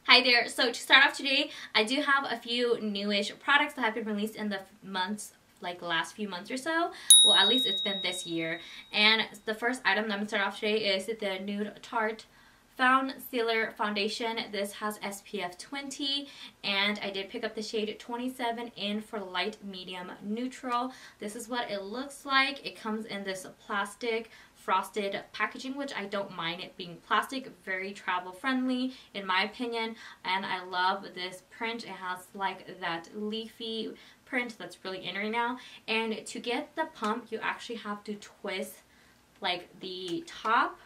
Hi there. So to start off today, I do have a few newish products that have been released in the last few months or so. Well, at least it's been this year. And the first item that I'm going to start off today is the nude Tarte Foundcealer foundation. This has SPF 20 and I did pick up the shade 27 in for light medium neutral. This is what it looks like. It comes in this plastic frosted packaging, which I don't mind it being plastic, very travel friendly in my opinion, and I love this print. It has like that leafy print that's really in right now, and to get the pump you actually have to twist like the top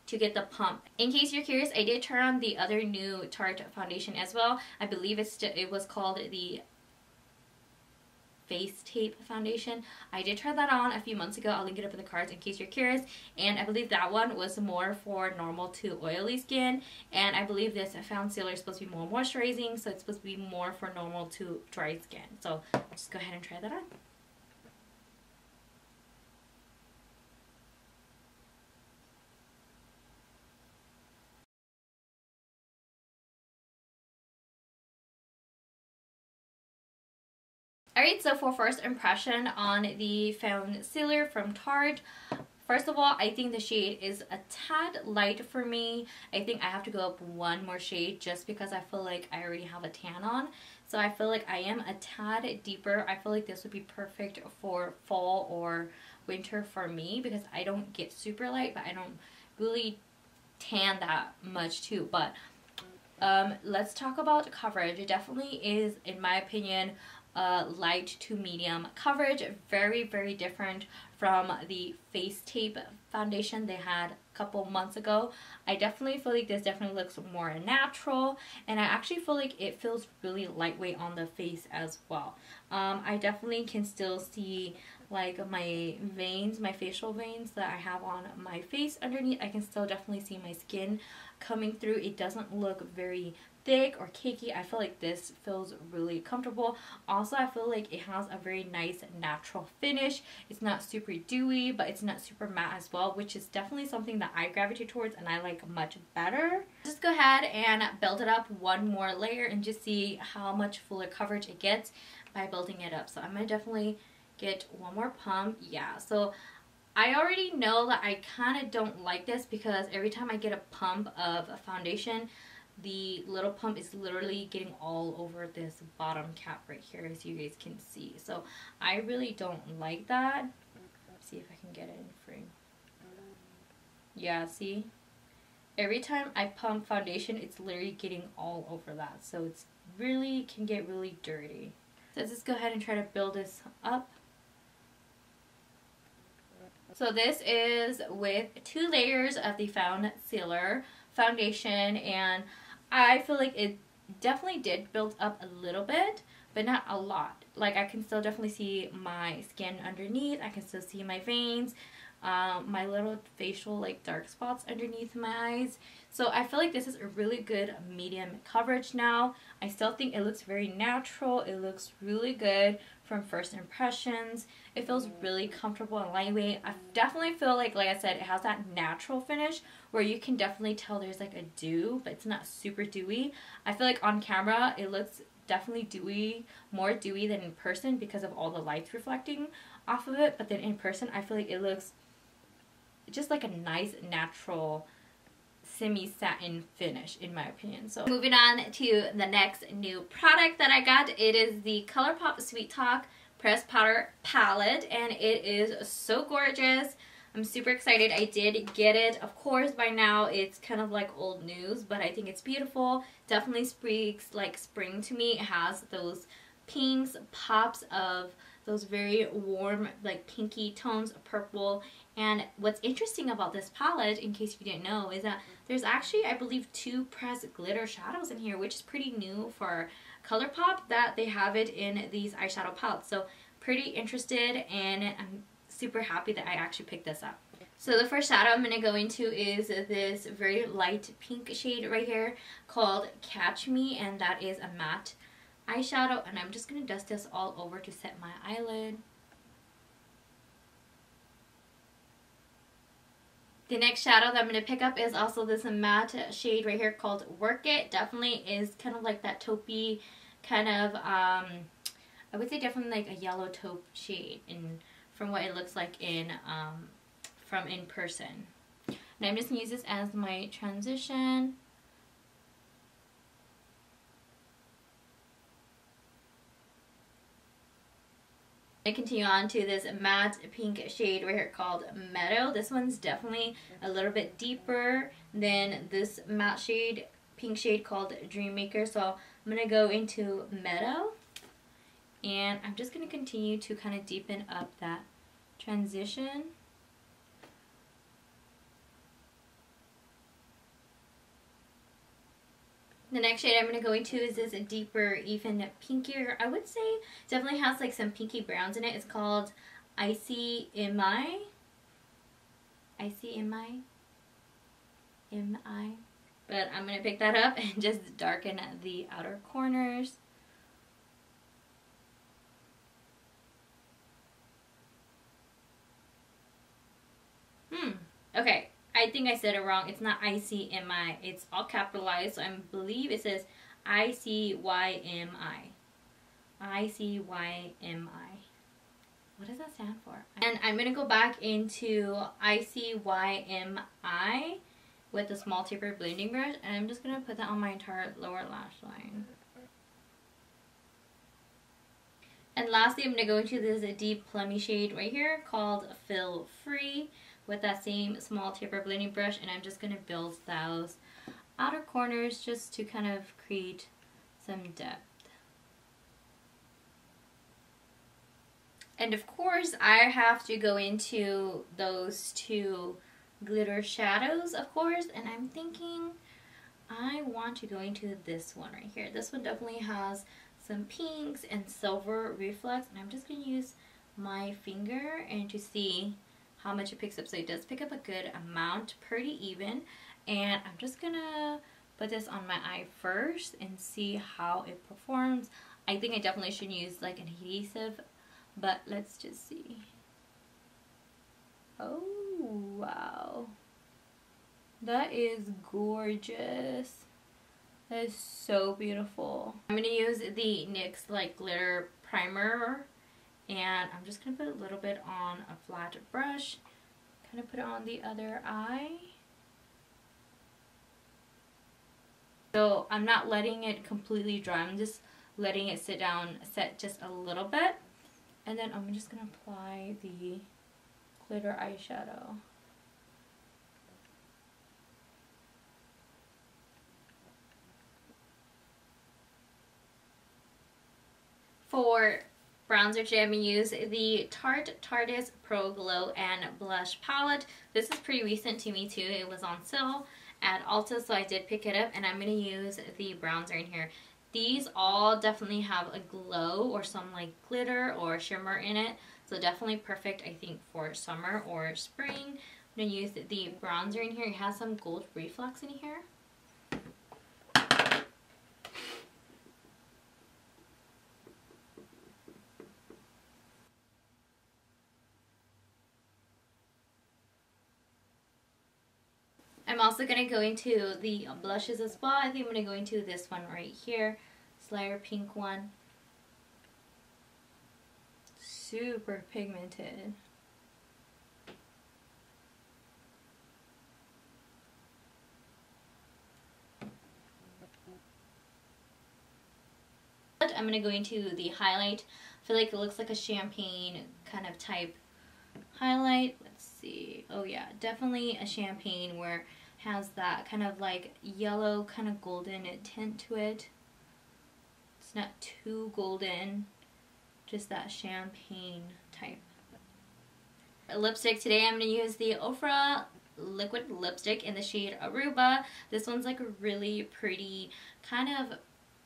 to get the pump. In case you're curious, I did try on the other new Tarte foundation as well. I believe it was called the Face Tape foundation. I did try that on a few months ago. I'll link it up in the cards in case you're curious, and I believe that one was more for normal to oily skin, and I believe this Foundcealer is supposed to be more moisturizing, so it's supposed to be more for normal to dry skin. So I'll just go ahead and try that on. Alright, so for first impression on the Foundcealer from Tarte, first of all, I think the shade is a tad light for me. I think I have to go up one more shade just because I feel like I already have a tan on. So I feel like I am a tad deeper. I feel like this would be perfect for fall or winter for me because I don't get super light, but I don't really tan that much too. But let's talk about coverage. It definitely is, in my opinion, light to medium coverage. Very, very different from the Face Tape foundation they had a couple months ago. I definitely feel like this definitely looks more natural, and I actually feel like it feels really lightweight on the face as well. I definitely can still see like my veins, my facial veins that I have on my face underneath. I can still definitely see my skin coming through. It doesn't look very thick or cakey. I feel like this feels really comfortable. Also, I feel like it has a very nice natural finish. It's not super dewy, but it's not super matte as well, which is definitely something that I gravitate towards and I like much better. Just go ahead and build it up one more layer and just see how much fuller coverage it gets by building it up. So I'm gonna definitely get one more pump. Yeah, so I already know that I kind of don't like this because every time I get a pump of a foundation, the little pump is literally getting all over this bottom cap right here, as you guys can see. So I really don't like that. Let's see if I can get it in frame. Yeah, see? Every time I pump foundation, it's literally getting all over that. So it's really can get really dirty. So let's just go ahead and try to build this up. So this is with 2 layers of the Foundcealer foundation, and I feel like it definitely did build up a little bit, but not a lot. Like I can still definitely see my skin underneath. I can still see my veins, my little facial like dark spots underneath my eyes. So I feel like this is a really good medium coverage now. I still think it looks very natural. It looks really good from first impressions. It feels really comfortable and lightweight. I definitely feel like I said, it has that natural finish where you can definitely tell there's like a dew, but it's not super dewy. I feel like on camera it looks definitely dewy, more dewy than in person because of all the lights reflecting off of it, but then in person I feel like it looks just like a nice natural semi-satin finish in my opinion. So moving on to the next new product that I got, it is the Colourpop Sweet Talk Pressed Powder Palette, and it is so gorgeous. I'm super excited. I did get it. Of course, by now it's kind of like old news, but I think it's beautiful. Definitely speaks like spring to me. It has those pinks, pops of those very warm like pinky tones of purple. And what's interesting about this palette, in case you didn't know, is that there's actually, I believe, 2 pressed glitter shadows in here, which is pretty new for Colourpop, that they have it in these eyeshadow palettes. So pretty interested, and I'm super happy that I actually picked this up. So the first shadow I'm going to go into is this very light pink shade right here called Catch Me, and that is a matte eyeshadow, and I'm just going to dust this all over to set my eyelid. The next shadow that I'm going to pick up is also this matte shade right here called Work It. Definitely is kind of like that taupey kind of, I would say definitely like a yellow taupe shade from what it looks like from in person. And I'm just going to use this as my transition. I continue on to this matte pink shade right here called Meadow. This one's definitely a little bit deeper than this matte shade, pink shade called Dreammaker. So I'm going to go into Meadow. And I'm just going to continue to kind of deepen up that transition. The next shade I'm going to go into is this deeper, even pinkier. I would say definitely has like some pinky browns in it. It's called Icy Mi. Icy Mi. M-I. But I'm going to pick that up and just darken the outer corners. Okay. I think I said it wrong. It's not ICMI. It's all capitalized. So I believe it says ICYMI. ICYMI. What does that stand for? And I'm going to go back into ICYMI with a small tapered blending brush. And I'm just going to put that on my entire lower lash line. And lastly, I'm going to go into this deep plummy shade right here called Feel Free, with that same small taper blending brush, and I'm just going to build those outer corners just to kind of create some depth. And of course, I have to go into those two glitter shadows, of course, and I'm thinking I want to go into this one right here. This one definitely has some pinks and silver reflex, and I'm just going to use my finger and to see how much it picks up. So it does pick up a good amount, pretty even. And I'm just gonna put this on my eye first and see how it performs. I think I definitely should use like an adhesive, but let's just see. Oh wow, that is gorgeous. That is so beautiful. I'm gonna use the NYX like glitter primer, and I'm just going to put a little bit on a flat brush, kind of put it on the other eye. So I'm not letting it completely dry, I'm just letting it set just a little bit. And then I'm just going to apply the glitter eyeshadow. For bronzer today, I'm going to use the Tarteist Pro Glow and Blush Palette. This is pretty recent to me too. It was on sale at Ulta, so I did pick it up, and I'm going to use the bronzer in here. These all definitely have a glow or some like glitter or shimmer in it, so definitely perfect I think for summer or spring. I'm going to use the bronzer in here. It has some gold reflex in here. I'm also going to go into the blushes as well. I think I'm going to go into this one right here. This lighter pink one. Super pigmented. I'm going to go into the highlight. I feel like it looks like a champagne kind of type highlight. Let's see. Oh yeah, definitely a champagne where it has that kind of like yellow kind of golden tint to it. It's not too golden, just that champagne type. Lipstick today, I'm going to use the OFRA liquid lipstick in the shade Aruba. This one's like a really pretty kind of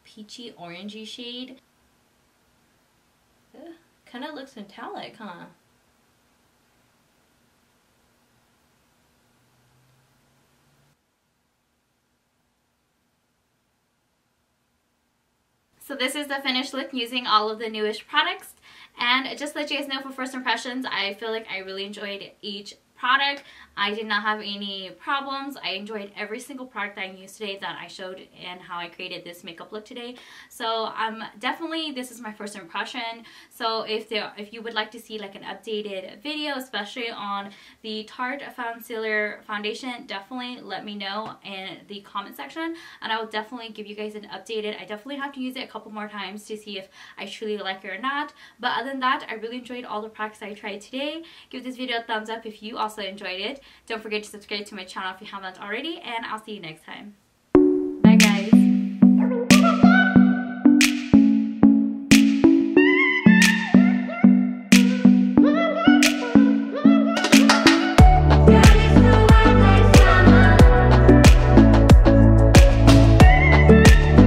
peachy orangey shade. Kind of looks metallic, huh? So this is the finished look using all of the newish products. And just to let you guys know, for first impressions, I feel like I really enjoyed each product. I did not have any problems. I enjoyed every single product that I used today that I showed and how I created this makeup look today. So definitely this is my first impression. So if you would like to see like an updated video, especially on the Tarte Foundcealer foundation, definitely let me know in the comment section, and I will definitely give you guys an updated. I definitely have to use it a couple more times to see if I truly like it or not. But other than that, I really enjoyed all the products I tried today. Give this video a thumbs up if you also enjoyed it. Don't forget to subscribe to my channel if you haven't already, and I'll see you next time.